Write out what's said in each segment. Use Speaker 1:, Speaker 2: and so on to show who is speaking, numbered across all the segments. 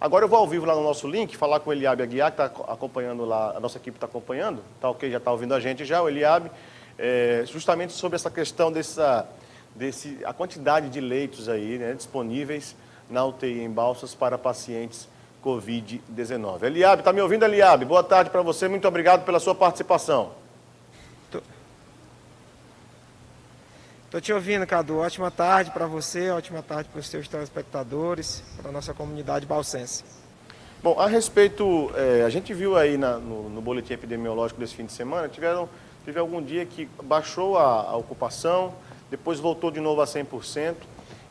Speaker 1: Agora eu vou ao vivo lá no nosso link, falar com o Eliabe Aguiar, que está acompanhando lá, a nossa equipe está acompanhando, tá ok, já está ouvindo a gente já, o Eliabe, justamente sobre essa questão a quantidade de leitos aí, né, disponíveis na UTI em Balsas para pacientes Covid-19. Eliabe, está me ouvindo, Eliabe? Boa tarde para você, muito obrigado pela sua participação.
Speaker 2: Estou te ouvindo, Cadu. Ótima tarde para você, ótima tarde para os seus telespectadores, para a nossa comunidade balsense.
Speaker 1: Bom, a respeito, a gente viu aí no boletim epidemiológico desse fim de semana, teve algum dia que baixou a ocupação, depois voltou de novo a 100%.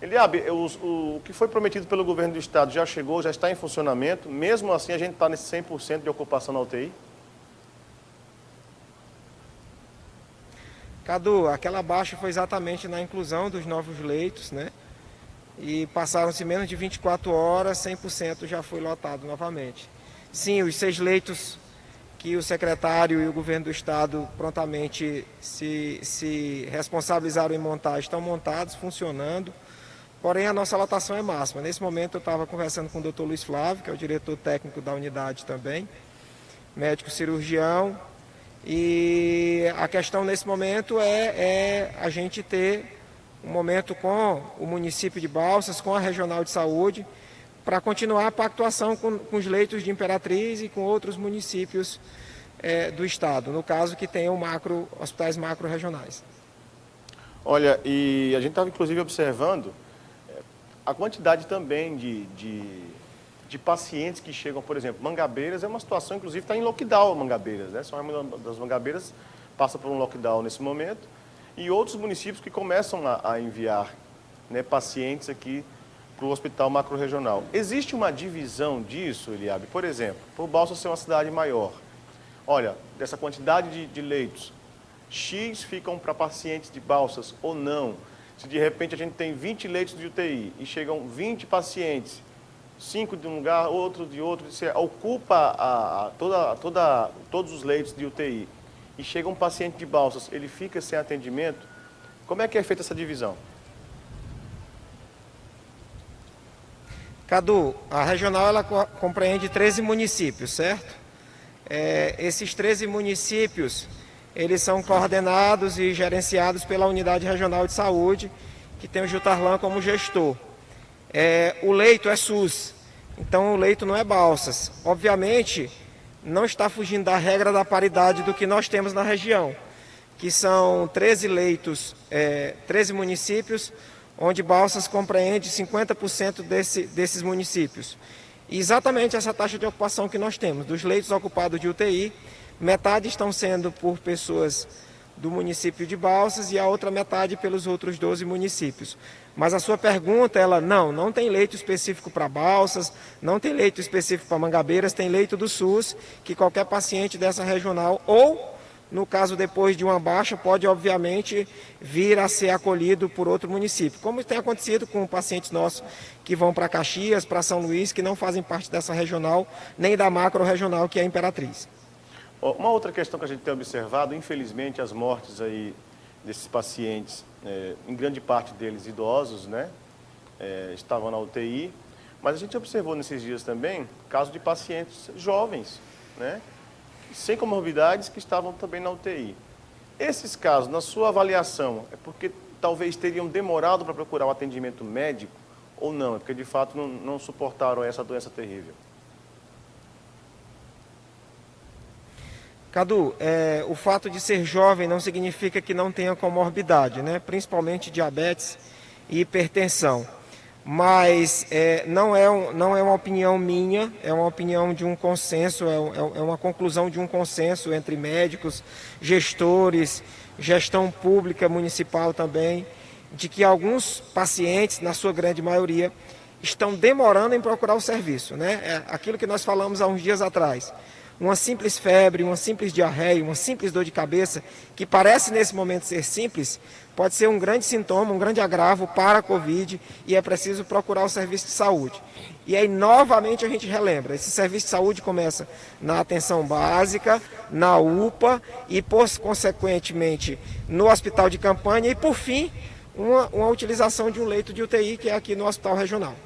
Speaker 1: Eliabe, o que foi prometido pelo governo do estado já chegou, já está em funcionamento, mesmo assim a gente está nesse 100% de ocupação na UTI?
Speaker 2: Cadu, aquela baixa foi exatamente na inclusão dos novos leitos, né? E passaram-se menos de 24 horas, 100% já foi lotado novamente. Sim, os 6 leitos que o secretário e o governo do estado prontamente se responsabilizaram em montar estão montados, funcionando. Porém, a nossa lotação é máxima. Nesse momento eu estava conversando com o Dr. Luiz Flávio, que é o diretor técnico da unidade também, médico cirurgião. E a questão nesse momento é a gente ter um momento com o município de Balsas, com a Regional de Saúde, para continuar a pactuação com os leitos de Imperatriz e com outros municípios do estado, no caso que tenham hospitais macro-regionais.
Speaker 1: Olha, e a gente estava inclusive observando a quantidade também de pacientes que chegam, por exemplo, Mangabeiras é uma situação, inclusive está em lockdown Mangabeiras, né? São uma das Mangabeiras, passa por um lockdown nesse momento, e outros municípios que começam a enviar, né, pacientes aqui para o hospital macro-regional. Existe uma divisão disso, Eliabe? Por exemplo, por Balsas ser uma cidade maior, olha, dessa quantidade de leitos, X ficam para pacientes de Balsas ou não? Se de repente a gente tem 20 leitos de UTI e chegam 20 pacientes, 5 de um lugar, outro de outro, você ocupa todos os leitos de UTI e chega um paciente de Balsas, ele fica sem atendimento, como é que é feita essa divisão?
Speaker 2: Cadu, a regional ela compreende 13 municípios, certo? Esses 13 municípios, eles são coordenados e gerenciados pela Unidade Regional de Saúde, que tem o Jutarlan como gestor. O leito é SUS, então o leito não é Balsas. Obviamente, não está fugindo da regra da paridade do que nós temos na região, que são 13 leitos, 13 municípios, onde Balsas compreende 50% desses municípios. E exatamente essa taxa de ocupação que nós temos, dos leitos ocupados de UTI, metade estão sendo por pessoas do município de Balsas e a outra metade pelos outros 12 municípios. Mas a sua pergunta, não tem leito específico para Balsas, não tem leito específico para Mangabeiras, tem leito do SUS, que qualquer paciente dessa regional, ou, no caso depois de uma baixa, pode obviamente vir a ser acolhido por outro município. Como tem acontecido com pacientes nossos que vão para Caxias, para São Luís, que não fazem parte dessa regional, nem da macro-regional, que é a Imperatriz.
Speaker 1: Uma outra questão que a gente tem observado, infelizmente, as mortes aí desses pacientes, em grande parte deles idosos, né, estavam na UTI, mas a gente observou nesses dias também casos de pacientes jovens, né, sem comorbidades, que estavam também na UTI. Esses casos, na sua avaliação, é porque talvez teriam demorado para procurar o atendimento médico ou não? É porque de fato não suportaram essa doença terrível?
Speaker 2: Cadu, o fato de ser jovem não significa que não tenha comorbidade, né? Principalmente diabetes e hipertensão. Mas não é uma opinião minha, é uma opinião de um consenso, é uma conclusão de um consenso entre médicos, gestores, gestão pública municipal também, de que alguns pacientes, na sua grande maioria, estão demorando em procurar o serviço, né? Aquilo que nós falamos há uns dias atrás. Uma simples febre, uma simples diarreia, uma simples dor de cabeça, que parece nesse momento ser simples, pode ser um grande sintoma, um grande agravo para a Covid e é preciso procurar o serviço de saúde. E aí, novamente, a gente relembra, esse serviço de saúde começa na atenção básica, na UPA e, consequentemente, no hospital de campanha e, por fim, uma utilização de um leito de UTI, que é aqui no hospital regional.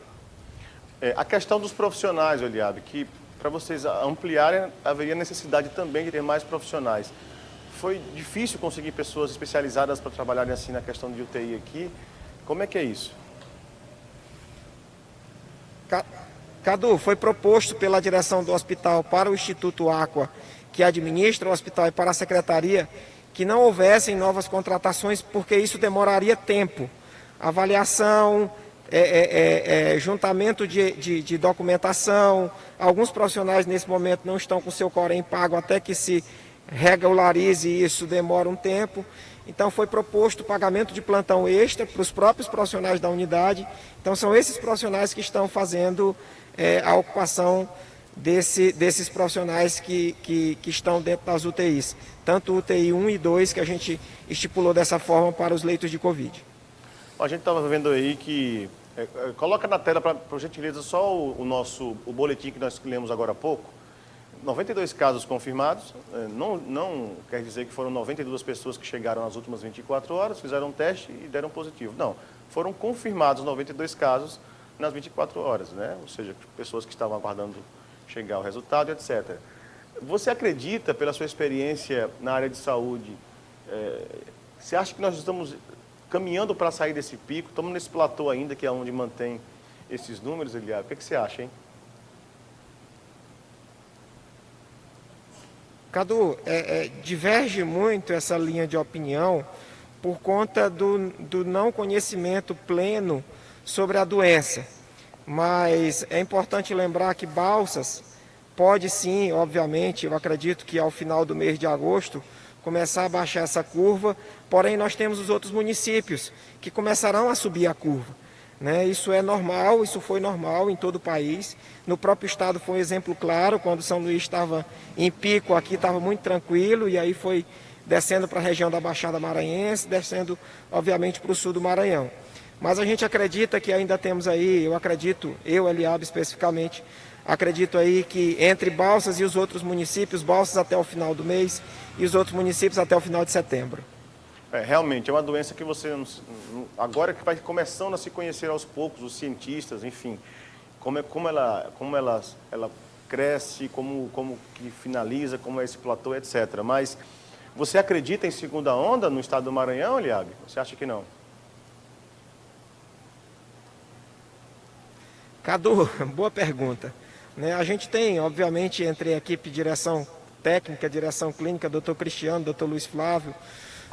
Speaker 1: A questão dos profissionais, Eliabe, que para vocês ampliarem, haveria necessidade também de ter mais profissionais. Foi difícil conseguir pessoas especializadas para trabalharem assim na questão de UTI aqui. Como é que é isso?
Speaker 2: Cadu, foi proposto pela direção do hospital para o Instituto Aqua, que administra o hospital, e para a secretaria, que não houvessem novas contratações, porque isso demoraria tempo. Avaliação, juntamento de documentação. Alguns profissionais nesse momento não estão com seu Corém pago até que se regularize, e isso demora um tempo. Então foi proposto o pagamento de plantão extra para os próprios profissionais da unidade. Então são esses profissionais que estão fazendo a ocupação desses profissionais que estão dentro das UTIs. Tanto UTI 1 e 2, que a gente estipulou dessa forma para os leitos de Covid.
Speaker 1: A gente estava vendo aí que... coloca na tela, por gentileza, só o boletim que nós lemos agora há pouco. 92 casos confirmados, não quer dizer que foram 92 pessoas que chegaram nas últimas 24 horas, fizeram um teste e deram positivo. Não, foram confirmados 92 casos nas 24 horas, né? Ou seja, pessoas que estavam aguardando chegar o resultado, etc. Você acredita, pela sua experiência na área de saúde, você acha que nós estamos caminhando para sair desse pico? Estamos nesse platô ainda, que é onde mantém esses números, Eliabe? O que você acha, hein?
Speaker 2: Cadu, diverge muito essa linha de opinião por conta do não conhecimento pleno sobre a doença. Mas é importante lembrar que Balsas pode sim, obviamente, eu acredito que ao final do mês de agosto, começar a baixar essa curva, porém nós temos os outros municípios que começarão a subir a curva. Isso é normal, isso foi normal em todo o país. No próprio estado foi um exemplo claro, quando São Luís estava em pico, aqui estava muito tranquilo, e aí foi descendo para a região da Baixada Maranhense, descendo, obviamente, para o sul do Maranhão. Mas a gente acredita que ainda temos aí, eu, Eliabe especificamente, acredito aí que entre Balsas e os outros municípios, Balsas até o final do mês e os outros municípios até o final de setembro.
Speaker 1: Realmente, é uma doença que você, agora que vai começando a se conhecer aos poucos, os cientistas, enfim, como ela cresce, como que finaliza, como é esse platô, etc. Mas você acredita em segunda onda no estado do Maranhão, Eliabe? Você acha que não?
Speaker 2: Cadu, boa pergunta. A gente tem, obviamente, entre a equipe de direção técnica, direção clínica, doutor Cristiano, doutor Luiz Flávio,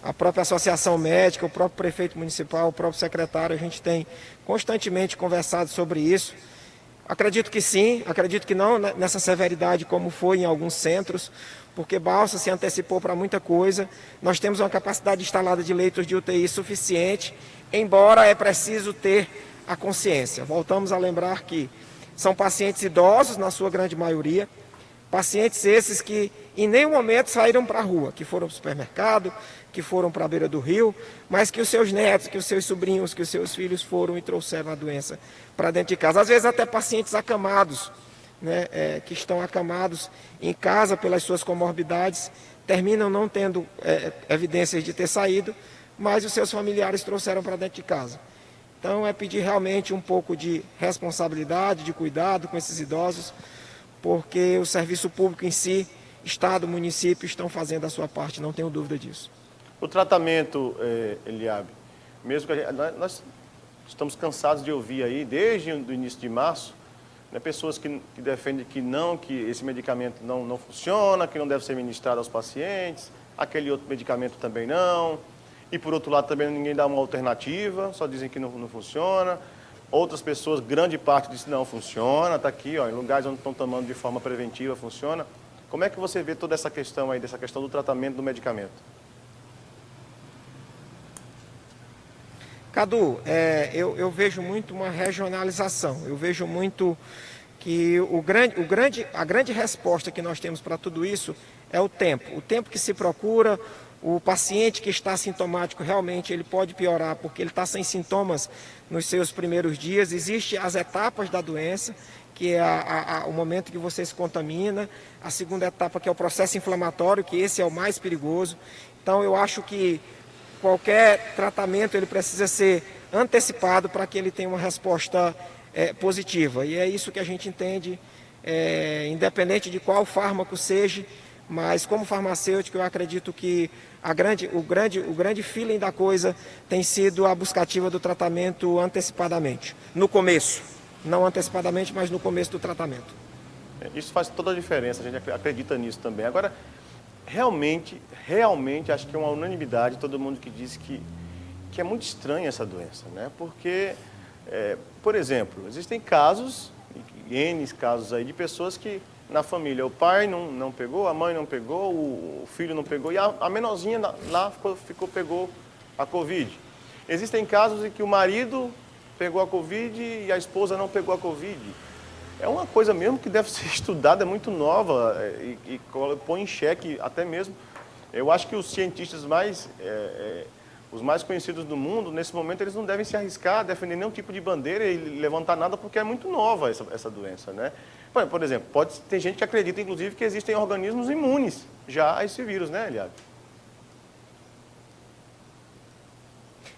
Speaker 2: a própria associação médica, o próprio prefeito municipal, o próprio secretário, a gente tem constantemente conversado sobre isso. Acredito que sim, acredito que não nessa severidade como foi em alguns centros, porque Balsas se antecipou para muita coisa. Nós temos uma capacidade instalada de leitos de UTI suficiente, embora é preciso ter a consciência. Voltamos a lembrar que são pacientes idosos, na sua grande maioria, pacientes esses que em nenhum momento saíram para a rua, que foram para o supermercado, que foram para a beira do rio, mas que os seus netos, que os seus sobrinhos, que os seus filhos foram e trouxeram a doença para dentro de casa. Às vezes até pacientes acamados, que estão acamados em casa pelas suas comorbidades, terminam não tendo evidências de ter saído, mas os seus familiares trouxeram para dentro de casa. Então é pedir realmente um pouco de responsabilidade, de cuidado com esses idosos, porque o serviço público em si, Estado, município, estão fazendo a sua parte, não tenho dúvida disso.
Speaker 1: O tratamento, Eliabe, mesmo que nós estamos cansados de ouvir aí, desde o início de março, pessoas que defendem que esse medicamento não funciona, que não deve ser ministrado aos pacientes, aquele outro medicamento também não, e por outro lado também ninguém dá uma alternativa, só dizem que não funciona. Outras pessoas, grande parte dizem que não funciona, está aqui, em lugares onde estão tomando de forma preventiva, funciona. Como é que você vê toda essa questão aí, dessa questão do tratamento do medicamento?
Speaker 2: Cadu, eu vejo muito uma regionalização, eu vejo muito que a grande resposta que nós temos para tudo isso é o tempo que se procura. O paciente que está sintomático, realmente ele pode piorar porque ele está sem sintomas nos seus primeiros dias. Existem as etapas da doença, que é o momento que você se contamina. A segunda etapa, que é o processo inflamatório, que esse é o mais perigoso. Então eu acho que qualquer tratamento ele precisa ser antecipado para que ele tenha uma resposta positiva. E é isso que a gente entende, independente de qual fármaco seja, mas como farmacêutico eu acredito que o grande feeling da coisa tem sido a buscativa do tratamento antecipadamente, no começo, não antecipadamente, mas no começo do tratamento.
Speaker 1: Isso faz toda a diferença, a gente acredita nisso também. Agora, realmente, acho que é uma unanimidade todo mundo que diz que é muito estranha essa doença, né? Porque, por exemplo, existem casos, N casos aí de pessoas que na família o pai não pegou, a mãe não pegou, o filho não pegou e a menorzinha lá pegou a Covid. Existem casos em que o marido pegou a Covid e a esposa não pegou a Covid. É uma coisa mesmo que deve ser estudada, é muito nova e põe em xeque até mesmo. Eu acho que os cientistas os mais conhecidos do mundo, nesse momento, eles não devem se arriscar a defender nenhum tipo de bandeira e levantar nada, porque é muito nova essa doença, né? Por exemplo, tem gente que acredita, inclusive, que existem organismos imunes já a esse vírus, né, Eliabe?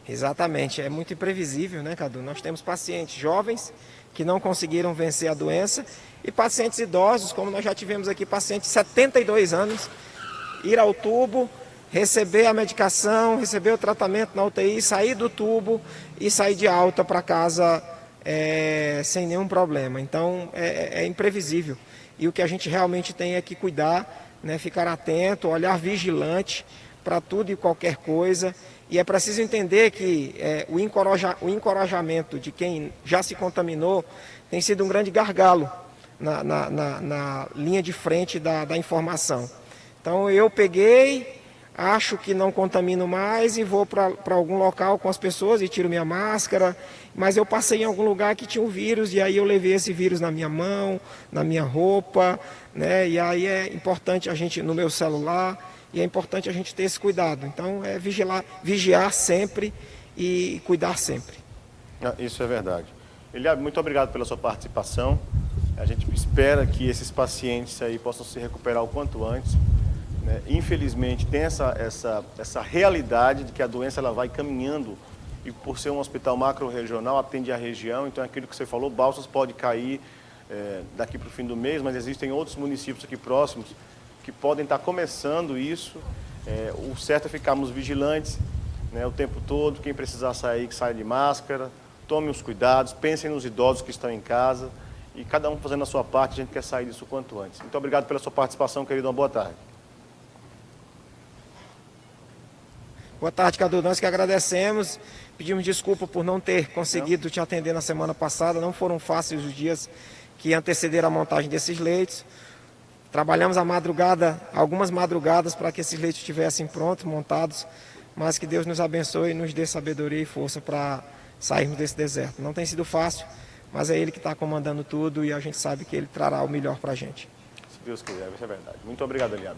Speaker 2: Exatamente, é muito imprevisível, né, Cadu? Nós temos pacientes jovens que não conseguiram vencer a doença e pacientes idosos, como nós já tivemos aqui, pacientes de 72 anos, ir ao tubo, receber a medicação, receber o tratamento na UTI, sair do tubo e sair de alta para casa sem nenhum problema. Então, é imprevisível. E o que a gente realmente tem é que cuidar, né, ficar atento, olhar vigilante para tudo e qualquer coisa. E é preciso entender que o encorajamento de quem já se contaminou tem sido um grande gargalo na linha de frente da informação. Então, eu peguei, acho que não contamino mais e vou para algum local com as pessoas e tiro minha máscara, mas eu passei em algum lugar que tinha um vírus e aí eu levei esse vírus na minha mão, na minha roupa, né? E aí é importante a gente, no meu celular, e é importante a gente ter esse cuidado. Então é vigiar sempre e cuidar sempre.
Speaker 1: Isso é verdade. Eliabe, muito obrigado pela sua participação. A gente espera que esses pacientes aí possam se recuperar o quanto antes. Infelizmente tem essa realidade de que a doença ela vai caminhando e por ser um hospital macro-regional atende a região, então aquilo que você falou, Balsas pode cair daqui para o fim do mês, mas existem outros municípios aqui próximos que podem estar começando isso. O certo é ficarmos vigilantes, né, o tempo todo, quem precisar sair, que saia de máscara, tome os cuidados, pensem nos idosos que estão em casa e cada um fazendo a sua parte, a gente quer sair disso o quanto antes. Muito obrigado pela sua participação, querido, uma boa tarde.
Speaker 2: Boa tarde, Cadu. Nós que agradecemos, pedimos desculpa por não ter conseguido te atender na semana passada, não foram fáceis os dias que antecederam a montagem desses leitos. Trabalhamos a madrugada, algumas madrugadas para que esses leitos estivessem prontos, montados, mas que Deus nos abençoe e nos dê sabedoria e força para sairmos desse deserto. Não tem sido fácil, mas é Ele que está comandando tudo e a gente sabe que Ele trará o melhor para a gente.
Speaker 1: Se Deus quiser, isso é verdade. Muito obrigado, Eliabe.